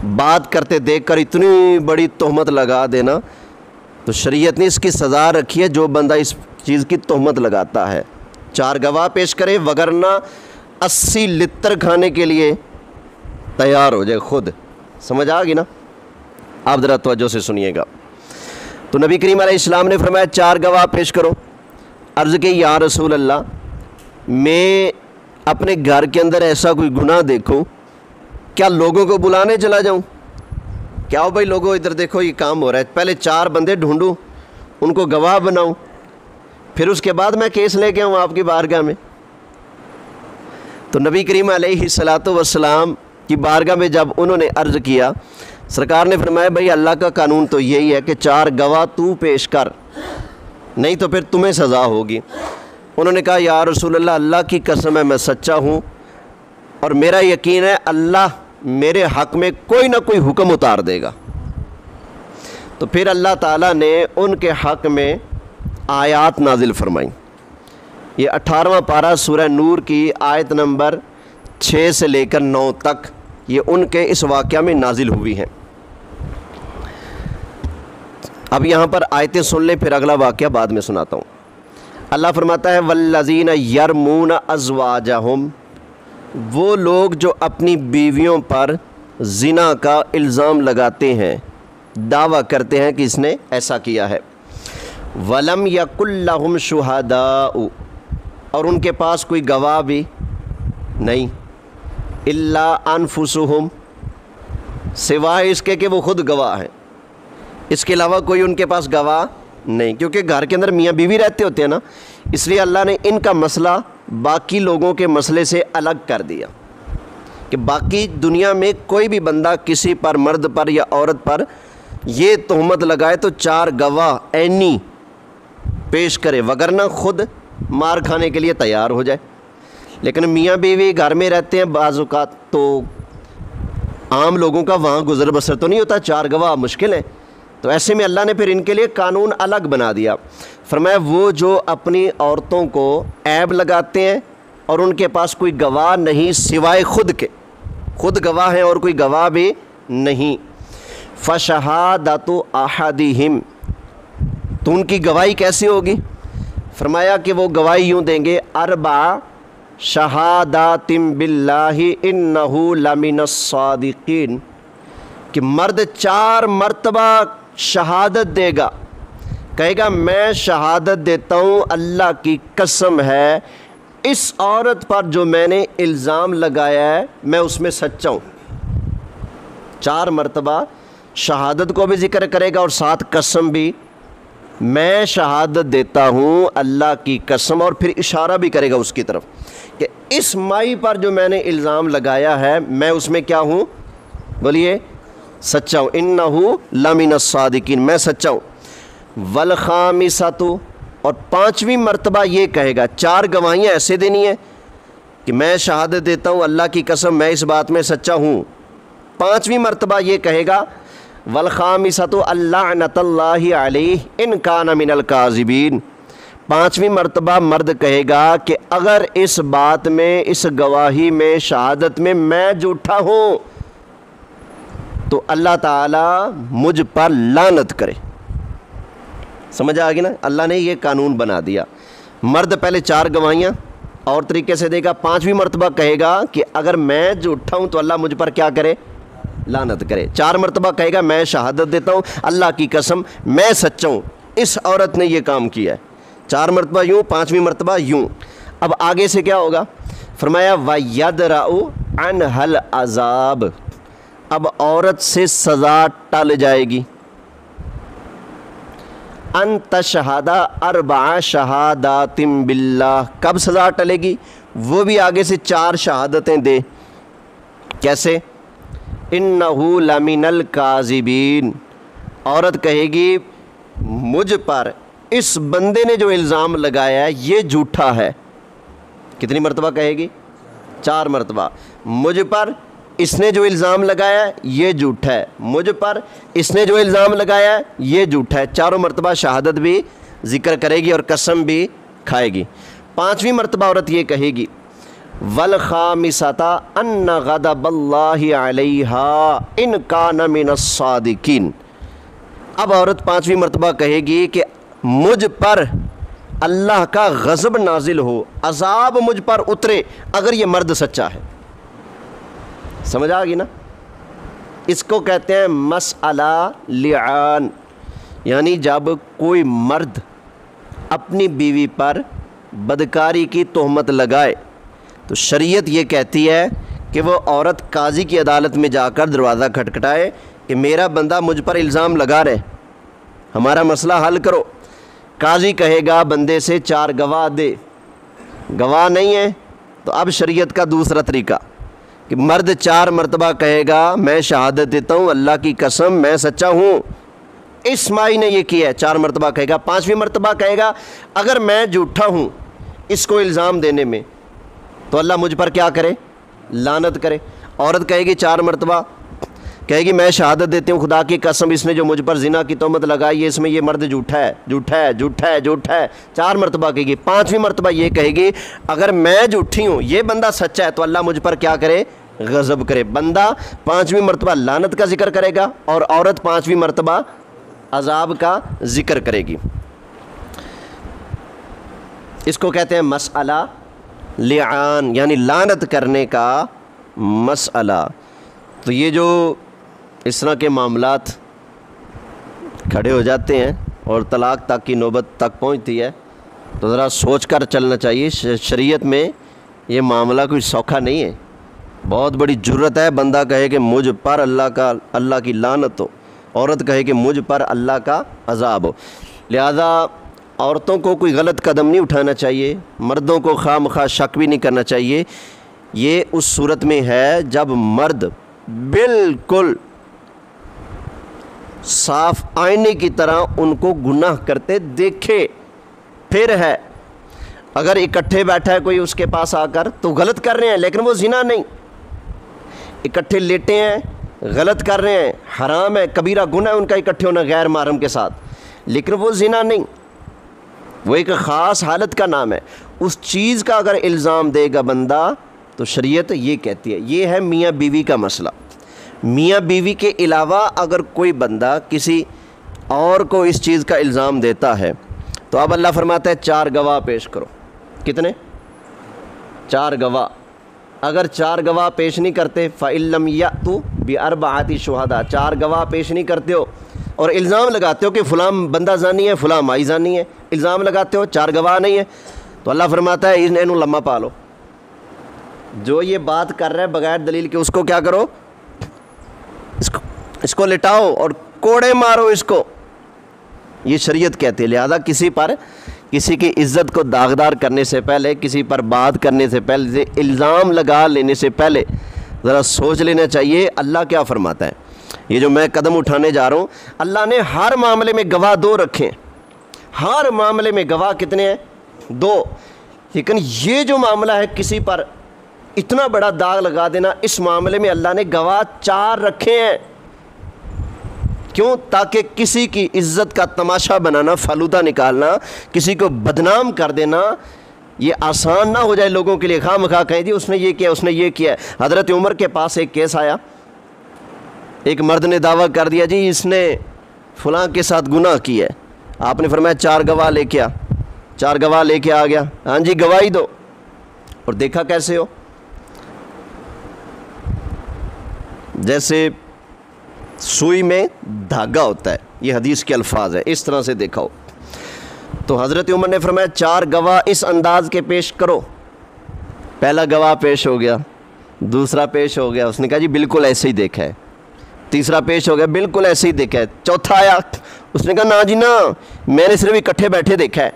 بات کرتے دیکھ کر اتنی بڑی تہمت لگا دینا، تو شریعت نے اس کی سزا رکھی ہے جو بندہ اس چیز کی تہمت لگاتا ہے۔ 4 گواہ پیش کرے، وگرنہ 80 لتر کھانے کے لیے تیار ہو جائے خود۔ سمجھ آ گئی نا؟ آپ ذرا توجہ سے سنیے گا۔ تو نبی کریم علیہ السلام نے فرمایا 4 گواہ پیش کرو۔ عرض کی یا رسول اللہ، میں اپنے گھر کے اندر ایسا کوئی گناہ دیکھوں، کیا لوگوں کو بلانے چلا جاؤں؟ کیا ہو بھائی لوگوں ادھر دیکھو یہ کام ہو رہا ہے، پہلے 4 بندے ڈھونڈوں، ان کو گواہ بناؤں، پھر اس کے بعد میں کیس لے کے آؤں آپ کی بارگاہ میں؟ تو نبی کریم علیہ السلام کی بارگاہ میں جب انہوں نے عرض کیا، سرکار نے فرمایا بھائی اللہ کا قانون تو یہی ہے کہ 4 گواہ تو پیش کر، نہیں تو پھر تمہیں سزا ہوگی۔ انہوں نے کہا یا رسول اللہ، اللہ کی قسم ہے میں سچا ہوں اور میرا یقین ہے اللہ میرے حق میں کوئی نہ کوئی حکم اتار دے گا۔ تو پھر اللہ تعالیٰ نے ان کے حق میں آیات نازل فرمائیں۔ یہ 18واں پارہ سورہ نور کی آیت نمبر 6 سے لے کر 9 تک یہ ان کے اس واقعہ میں نازل ہوئی ہیں۔ اب یہاں پر آیتیں سن لیں، پھر اگلا واقعہ بعد میں سناتا ہوں۔ اللہ فرماتا ہے والذین یرمون ازواجہم، وہ لوگ جو اپنی بیویوں پر زنا کا الزام لگاتے ہیں، دعویٰ کرتے ہیں کہ اس نے ایسا کیا ہے، ولم یکن لہم شہداء، اور ان کے پاس کوئی گواہ بھی نہیں، الا انفسہم، سوائے اس کے کہ وہ خود گواہ ہیں، اس کے علاوہ کوئی ان کے پاس گواہ نہیں، کیونکہ گھر کے اندر میاں بیوی رہتے ہوتے ہیں نا، اس لیے اللہ نے ان کا مسئلہ باقی لوگوں کے مسئلے سے الگ کر دیا کہ باقی دنیا میں کوئی بھی بندہ کسی پر، مرد پر یا عورت پر یہ تہمت لگائے تو 4 گواہ عینی پیش کرے، وگرنہ خود مار کھانے کے لیے تیار ہو جائے۔ لیکن میاں بیوی گھر میں رہتے ہیں، بعض اوقات تو عام لوگوں کا وہاں گزر بسر تو نہیں ہوتا، 4 گواہ مشکل ہیں، تو ایسے میں اللہ نے پھر ان کے لیے قانون الگ بنا دیا۔ فرمایا وہ جو اپنی عورتوں کو عیب لگاتے ہیں اور ان کے پاس کوئی گواہ نہیں سوائے خود کے، خود گواہ ہیں اور کوئی گواہ بھی نہیں، فشہادۃ احدہم، تو ان کی گواہی کیسی ہوگی؟ فرمایا کہ وہ گواہی یوں دیں گے 4 شہادات باللہ انہ لمن الصادقین، کہ مرد 4 مرتبہ شہادت دے گا، کہے گا میں شہادت دیتا ہوں اللہ کی قسم ہے اس عورت پر جو میں نے الزام لگایا ہے میں اس میں سچا ہوں۔ 4 مرتبہ شہادت کو بھی ذکر کرے گا اور ساتھ قسم بھی، میں شہادت دیتا ہوں اللہ کی قسم، اور پھر اشارہ بھی کرے گا اس کی طرف کہ اس مائی پر جو میں نے الزام لگایا ہے میں اس میں کیا ہوں؟ بولیے سچا ہوں، انہو لمن الصادقین، میں سچا ہوں۔ والخامسۃ، اور 5ویں مرتبہ یہ کہے گا، 4 گواہیاں ایسے دینی ہیں کہ میں شہادت دیتا ہوں اللہ کی قسم میں اس بات میں سچا ہوں، 5ویں مرتبہ یہ کہے گا والخامسۃ اللعنۃ اللہ علیہ ان کان من الکاذبین، 5ویں مرتبہ مرد کہے گا کہ اگر اس بات میں، اس گواہی میں، شہادت میں جھوٹا ہوں تو اللہ تعالیٰ مجھ پر لعنت کرے۔ سمجھ آ گئی نا؟ اللہ نے یہ قانون بنا دیا، مرد پہلے 4 گواہیاں اور طریقے سے دے گا، 5ویں مرتبہ کہے گا کہ اگر میں جھوٹا ہوں تو اللہ مجھ پر کیا کرے؟ لعنت کرے۔ 4 مرتبہ کہے گا میں شہادت دیتا ہوں اللہ کی قسم میں سچا ہوں اس عورت نے یہ کام کیا ہے، 4 مرتبہ یوں، 5ویں مرتبہ یوں۔ اب آگے سے کیا ہوگا؟ فرمایا وَيَدْرَأُ عَنْهَا الْعَذَابُ، اب عورت سے سزا ٹل جائے گی، ان تشہد 4 شہادات باللہ، کب سزا ٹلے گی؟ وہ بھی آگے سے 4 شہادتیں دے، کیسے؟ انہو لمن الکاذبین، عورت کہے گی مجھ پر اس بندے نے جو الزام لگایا ہے یہ جھوٹا ہے، کتنی مرتبہ کہے گی؟ 4 مرتبہ، مجھ پر اس نے جو الزام لگایا ہے یہ جھوٹا ہے، مجھ پر اس نے جو الزام لگایا ہے یہ جھوٹا ہے، 4 مرتبہ شہادت بھی ذکر کرے گی اور قسم بھی کھائے گی۔ 5ویں مرتبہ عورت یہ کہے گی والخامسۃ ان غضب اللہ علیہا ان کان من الصادقین۔ اب عورت پانچویں مرتبہ کہے گی کہ مجھ پر اللہ کا غضب نازل ہو، عذاب مجھ پر اترے اگر یہ مرد سچا ہے۔ سمجھ آ گئی نا؟ اس کو کہتے ہیں مسئلہ لعان، یعنی جب کوئی مرد اپنی بیوی پر بدکاری کی تہمت لگائے تو شریعت یہ کہتی ہے کہ وہ عورت قاضی کی عدالت میں جا کر دروازہ کھٹکھٹائے کہ میرا بندہ مجھ پر الزام لگا رہے، ہمارا مسئلہ حل کرو۔ قاضی کہے گا بندے سے 4 گواہ دے، گواہ نہیں ہے تو اب شریعت کا دوسرا طریقہ کہ مرد 4 مرتبہ کہے گا میں شہادت دیتا ہوں اللہ کی قسم میں سچا ہوں، اسماعیل نے یہ کیا ہے، 4 مرتبہ کہے گا۔ 5ویں مرتبہ کہے گا اگر میں جھوٹا ہوں اس کو الزام دینے میں تو اللہ مجھ پر کیا کرے؟ لعنت کرے۔ عورت کہے گی 4 مرتبہ، کہے گی میں شہادت دیتی ہوں خدا کی قسم اس نے جو مجھ پر زنا کی تہمت لگائی ہے اس میں یہ مرد جھوٹا ہے جھوٹا ہے جھوٹا ہے جھوٹا ہے، 4 مرتبہ کہے گی۔ 5ویں مرتبہ یہ کہے گی اگر میں جھوٹی ہوں یہ بندہ سچا ہے تو اللہ مجھ پر کیا کرے؟ غضب کرے۔ بندہ 5ویں مرتبہ لعنت کا ذکر کرے گا اور عورت 5ویں مرتبہ عذاب کا ذکر کرے گی۔ اس کو کہتے ہیں مسئلہ لعان، یعنی لعنت کرنے کا مسئلہ۔ تو یہ جو اس طرح کے معاملات کھڑے ہو جاتے ہیں اور طلاق تک کی نوبت تک پہنچتی ہے تو ذرا سوچ کر چلنا چاہیے۔ شریعت میں یہ معاملہ کوئی سوکھا نہیں ہے، بہت بڑی جرت ہے بندہ کہے کہ مجھ پر اللہ کی لعنت ہو، عورت کہے کہ مجھ پر اللہ کا عذاب ہو۔ لہذا عورتوں کو کوئی غلط قدم نہیں اٹھانا چاہیے، مردوں کو خواہ مخواہ شک بھی نہیں کرنا چاہیے۔ یہ اس صورت میں ہے جب مرد بالکل صاف آئینے کی طرح ان کو گناہ کرتے دیکھے، پھر ہے اگر اکٹھے بیٹھا ہے کوئی اس کے پاس آ کر تو غلط کر رہے ہیں لیکن وہ زنا نہیں، اکٹھے لیٹے ہیں غلط کر رہے ہیں، حرام ہے، کبیرہ گناہ ہے ان کا اکٹھے ہونا غیر محرم کے ساتھ، لیکن وہ زنا نہیں، وہ ایک خاص حالت کا نام ہے۔ اس چیز کا اگر الزام دے گا بندہ تو شریعت یہ کہتی ہے، یہ ہے میاں بیوی کا مسئلہ۔ میاں بیوی کے علاوہ اگر کوئی بندہ کسی اور کو اس چیز کا الزام دیتا ہے تو اب اللہ فرماتا ہے 4 گواہ پیش کرو۔ کتنے؟ 4 گواہ۔ اگر 4 گواہ پیش نہیں کرتے فَإِن لَّمْ يَأْتُوا بِأَرْبَعَةِ شُهَدَاءَ، 4 گواہ پیش نہیں کرتے ہو اور الزام لگاتے ہو کہ فلاں بندہ زانی ہے فلاں مائی زانی ہے، الزام لگاتے ہو 4 گواہ نہیں ہے تو اللہ فرماتا ہے انہوں لمحہ پالو، جو یہ بات کر رہا ہے بغیر دلیل کے اس کو کیا کرو؟ اس کو لٹاؤ اور کوڑے مارو اس کو، یہ شریعت کہتی ہے۔ لہذا کسی کی عزت کو داغدار کرنے سے پہلے، کسی پر بات کرنے سے پہلے، الزام لگا لینے سے پہلے ذرا سوچ لینا چاہیے اللہ کیا فرماتا ہے۔ یہ جو میں قدم اٹھانے جا رہا ہوں اللہ نے ہر معاملے میں گواہ 2 رکھے ہیں، ہر معاملے میں گواہ کتنے ہیں؟ 2، لیکن یہ جو معاملہ ہے کسی پر اتنا بڑا داغ لگا دینا، اس معاملے میں اللہ نے گواہ 4 رکھے ہیں۔ کیوں؟ تاکہ کسی کی عزت کا تماشا بنانا، فالودہ نکالنا، کسی کو بدنام کر دینا یہ آسان نہ ہو جائے لوگوں کے لیے، خواہ مخواہ کہیں جی اس نے یہ کیا اس نے یہ کیا۔ حضرت عمر کے پاس ایک کیس آیا، ایک مرد نے دعویٰ کر دیا جی اس نے فلاں کے ساتھ گناہ کیا ہے، آپ نے فرمایا 4 گواہ لے کے آ، 4 گواہ لے کے آ گیا، ہاں جی گواہی دو، اور دیکھا کیسے ہو؟ جیسے سوئی میں دھاگا ہوتا ہے، یہ حدیث کے الفاظ ہے، اس طرح سے دیکھا ہو۔ تو حضرت عمر نے فرمایا 4 گواہ اس انداز کے پیش کرو۔ پہلا گواہ پیش ہو گیا، دوسرا پیش ہو گیا، اس نے کہا جی بالکل ایسے ہی دیکھا ہے، تیسرا پیش ہو گیا بالکل ایسے ہی دیکھا ہے، چوتھا آیا اس نے کہا نا جی نا میں نے صرف اکٹھے بیٹھے دیکھا ہے،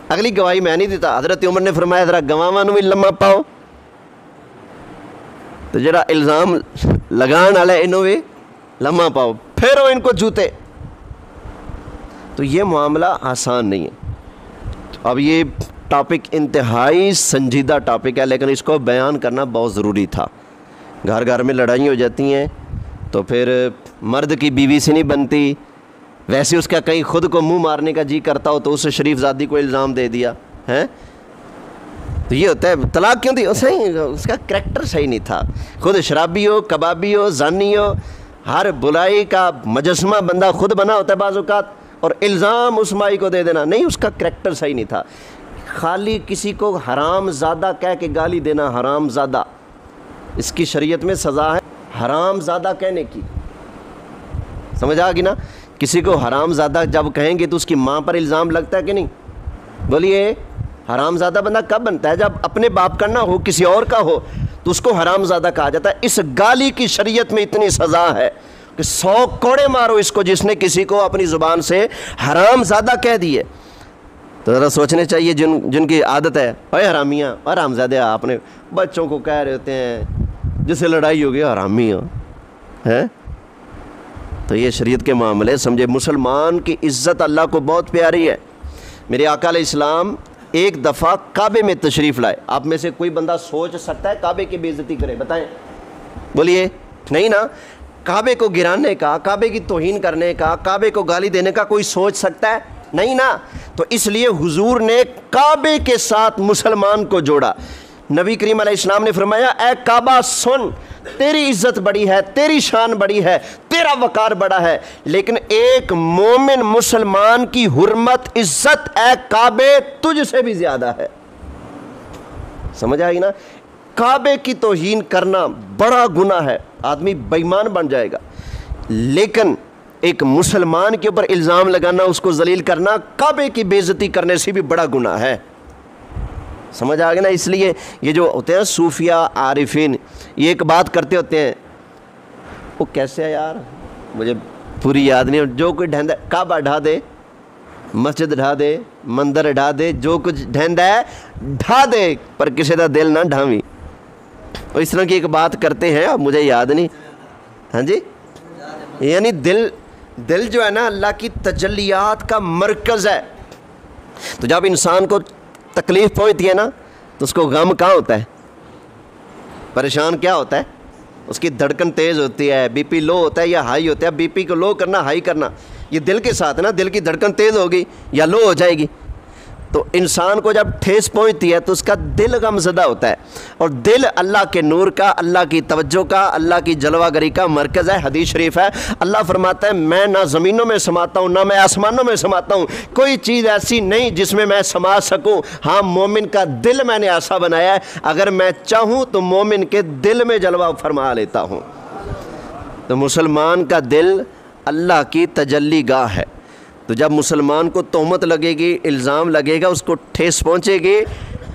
اگلی گواہی میں نہیں دیتا۔ حضرت عمر نے فرمایا ذرا گواہاں بھی لمحہ پاؤ، تو جڑا الزام لگان والا انہوں بھی لمحہ پاؤ، پھیرو ان کو جوتے۔ تو یہ معاملہ آسان نہیں ہے۔ اب یہ ٹاپک انتہائی سنجیدہ ٹاپک ہے لیکن اس کو بیان کرنا بہت ضروری تھا۔ گھر گھر میں لڑائی ہو جاتی ہیں تو پھر مرد کی بیوی سے نہیں بنتی، ویسے اس کا کہیں خود کو منہ مارنے کا جی کرتا ہو تو اس شریف زادی کو الزام دے دیا ہے، تو یہ ہوتا ہے طلاق کیوں دی؟ صحیح اس کا کریکٹر صحیح نہیں تھا. خود شرابی ہو، کبابی ہو، زانی ہو، ہر برائی کا مجسمہ بندہ خود بنا ہوتا ہے بعض اوقات، اور الزام اس مائی کو دے دینا نہیں، اس کا کریکٹر صحیح نہیں تھا. خالی کسی کو حرام زادہ کہہ کے گالی دینا، حرام زادہ، اس کی شریعت میں سزا ہے حرام زادہ کہنے کی. سمجھ آ گئی نا؟ کسی کو حرام زادہ جب کہیں گے تو اس کی ماں پر الزام لگتا ہے کہ نہیں؟ بولیے حرام زادہ بندہ کب بنتا ہے؟ جب اپنے باپ کا نہ ہو، کسی اور کا ہو تو اس کو حرام زادہ کہا جاتا ہے. اس گالی کی شریعت میں اتنی سزا ہے کہ 100 کوڑے مارو اس کو جس نے کسی کو اپنی زبان سے حرام زادہ کہہ دیے. تو ذرا سوچنے چاہیے جن کی عادت ہے اے حرامیاں، حرام زادہ، آپ نے بچوں کو کہہ رہے ہوتے ہیں جس سے لڑائی ہوگی حرامی ہو ہے. تو یہ شریعت کے معاملے سمجھے. مسلمان کی عزت اللہ کو بہت پیاری ہے. میرے آقا علیہ السلام ایک دفعہ کعبے میں تشریف لائے. آپ میں سے کوئی بندہ سوچ سکتا ہے کعبے کی بے عزتی کرے؟ بتائیں، بولیے. نہیں نا. کعبے کو گرانے کا، کعبے کی توہین کرنے کا، کعبے کو گالی دینے کا کوئی سوچ سکتا ہے؟ نہیں نا. تو اس لیے حضور نے کعبے کے ساتھ مسلمان کو جوڑا. نبی کریم علیہ السلام نے فرمایا اے کعبہ سن، تیری عزت بڑی ہے، تیری شان بڑی ہے، تیرا وقار بڑا ہے، لیکن ایک مومن مسلمان کی حرمت عزت اے کعبے تجھ سے بھی زیادہ ہے. سمجھ آئی نا؟ کعبے کی توہین کرنا بڑا گناہ ہے، آدمی بے ایمان بن جائے گا. لیکن ایک مسلمان کے اوپر الزام لگانا، اس کو ذلیل کرنا، کعبے کی بے عزتی کرنے سے بھی بڑا گناہ ہے. سمجھ آ گیا نا؟ اس لیے یہ جو ہوتے ہیں صوفیہ عارفین، یہ ایک بات کرتے ہوتے ہیں، وہ کیسے ہے یار مجھے پوری یاد نہیں، جو کوئی ڈھیندا کعبہ ڈھا دے، مسجد ڈھا دے، مندر ڈھا دے، جو کچھ ڈھیندا ہے ڈھا دے، پر کسی دا دل نہ ڈھاویں. اور اس طرح کی ایک بات کرتے ہیں، اب مجھے یاد نہیں. ہاں جی، یعنی دل جو ہے نا اللہ کی تجلیات کا مرکز ہے. تو جب انسان کو تکلیف پہنچتی ہے نا تو اس کو غم کہاں ہوتا ہے؟ پریشان کیا ہوتا ہے؟ اس کی دھڑکن تیز ہوتی ہے، بی پی لو ہوتا ہے یا ہائی ہوتا ہے. بی پی کو لو کرنا، ہائی کرنا یہ دل کے ساتھ ہے نا. دل کی دھڑکن تیز ہوگی یا لو ہو جائے گی. تو انسان کو جب ٹھیس پہنچتی ہے تو اس کا دل غم زدہ ہوتا ہے. اور دل اللہ کے نور کا، اللہ کی توجہ کا، اللہ کی جلوہ گری کا مرکز ہے. حدیث شریف ہے، اللہ فرماتا ہے میں نہ زمینوں میں سماتا ہوں نہ میں آسمانوں میں سماتا ہوں، کوئی چیز ایسی نہیں جس میں سما سکوں. ہاں مومن کا دل میں نے ایسا بنایا ہے، اگر میں چاہوں تو مومن کے دل میں جلوہ فرما لیتا ہوں. تو مسلمان کا دل اللہ کی تجلی گاہ ہے. تو جب مسلمان کو تہمت لگے گی، الزام لگے گا، اس کو ٹھیس پہنچے گی.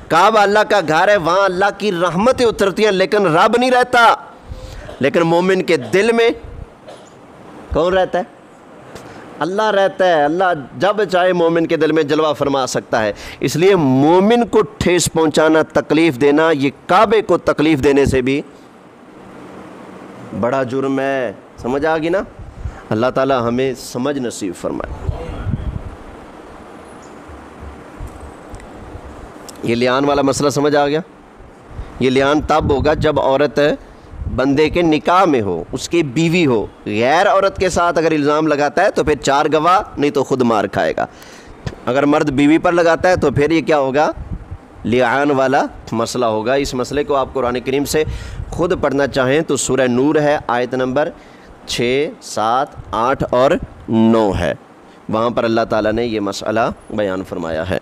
کعبہ اللہ کا گھر ہے، وہاں اللہ کی رحمتیں اترتی ہیں، لیکن رب نہیں رہتا. لیکن مومن کے دل میں کون رہتا ہے؟ اللہ رہتا ہے. اللہ جب چاہے مومن کے دل میں جلوہ فرما سکتا ہے. اس لیے مومن کو ٹھیس پہنچانا، تکلیف دینا، یہ کعبے کو تکلیف دینے سے بھی بڑا جرم ہے. سمجھ آ گئی نا؟ اللہ تعالی ہمیں سمجھ نصیب فرمائے. یہ لیان والا مسئلہ سمجھ آ گیا؟ یہ لیان تب ہوگا جب عورت بندے کے نکاح میں ہو، اس کی بیوی ہو. غیر عورت کے ساتھ اگر الزام لگاتا ہے تو پھر 4 گواہ، نہیں تو خود مار کھائے گا. اگر مرد بیوی پر لگاتا ہے تو پھر یہ کیا ہوگا؟ لیان والا مسئلہ ہوگا. اس مسئلے کو آپ قرآن کریم سے خود پڑھنا چاہیں تو سورہ نور ہے، آیت نمبر 6، 7، 8 اور 9 ہے. وہاں پر اللہ تعالیٰ نے یہ مسئلہ بیان فرمایا ہے.